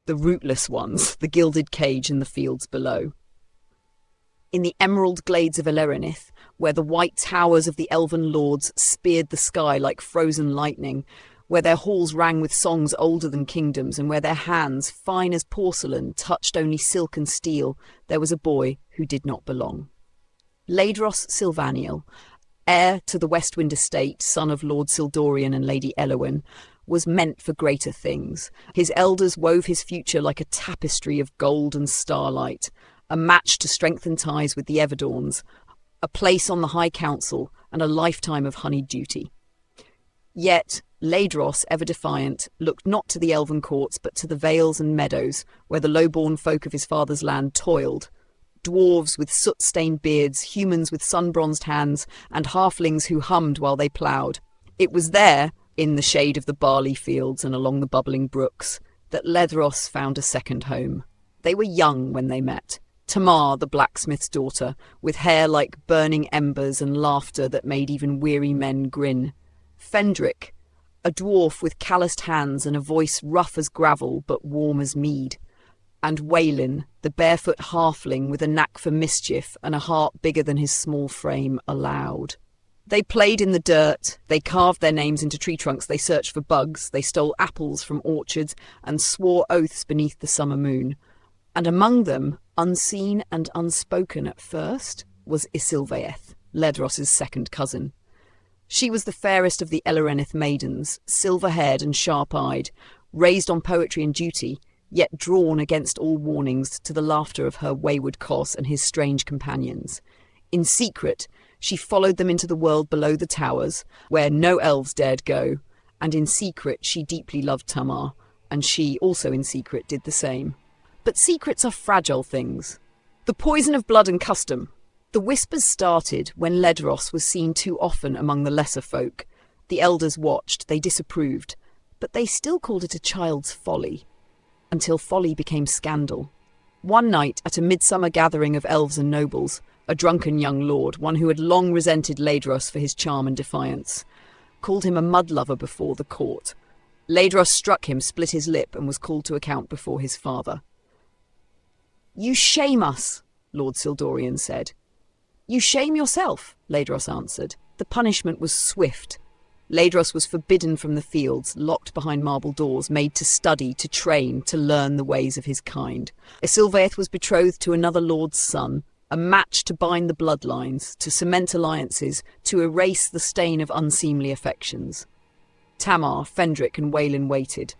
the rootless ones, the gilded cage in the fields below. In the emerald glades of Elerenith, where the white towers of the elven lords speared the sky like frozen lightning, where their halls rang with songs older than kingdoms, and where their hands, fine as porcelain, touched only silk and steel, there was a boy who did not belong. Ladros Silvaniel, heir to the Westwind estate, son of Lord Sildorian and Lady Elowyn, was meant for greater things. His elders wove his future like a tapestry of gold and starlight, a match to strengthen ties with the Everdorns, a place on the High Council, and a lifetime of honeyed duty. Yet Ladros, ever defiant, looked not to the elven courts but to the vales and meadows where the low-born folk of his father's land toiled, dwarves with soot-stained beards, humans with sun-bronzed hands, and halflings who hummed while they ploughed. It was there, in the shade of the barley fields and along the bubbling brooks, that Ladros found a second home. They were young when they met. Tamar, the blacksmith's daughter, with hair like burning embers and laughter that made even weary men grin. Fendrick, a dwarf with calloused hands and a voice rough as gravel but warm as mead. And Waylin, the barefoot halfling with a knack for mischief and a heart bigger than his small frame allowed. They played in the dirt, they carved their names into tree trunks, they searched for bugs, they stole apples from orchards and swore oaths beneath the summer moon. And among them, unseen and unspoken at first, was Isilvaeth, Ledros's second cousin. She was the fairest of the Elerenith maidens, silver-haired and sharp-eyed, raised on poetry and duty, yet drawn against all warnings to the laughter of her wayward Cos and his strange companions. In secret, she followed them into the world below the towers, where no elves dared go, and in secret she deeply loved Tamar, and she, also in secret, did the same. But secrets are fragile things. The poison of blood and custom. The whispers started when Ledros was seen too often among the lesser folk. The elders watched, they disapproved, but they still called it a child's folly, until folly became scandal. One night, at a midsummer gathering of elves and nobles, a drunken young lord, one who had long resented Ladros for his charm and defiance, called him a mud-lover before the court. Ladros struck him, split his lip, and was called to account before his father. "You shame us," Lord Sildorian said. "You shame yourself," Ladros answered. The punishment was swift. Ladros was forbidden from the fields, locked behind marble doors, made to study, to train, to learn the ways of his kind. Isilvaeth was betrothed to another lord's son, a match to bind the bloodlines, to cement alliances, to erase the stain of unseemly affections. Tamar, Fendrick and Waylin waited.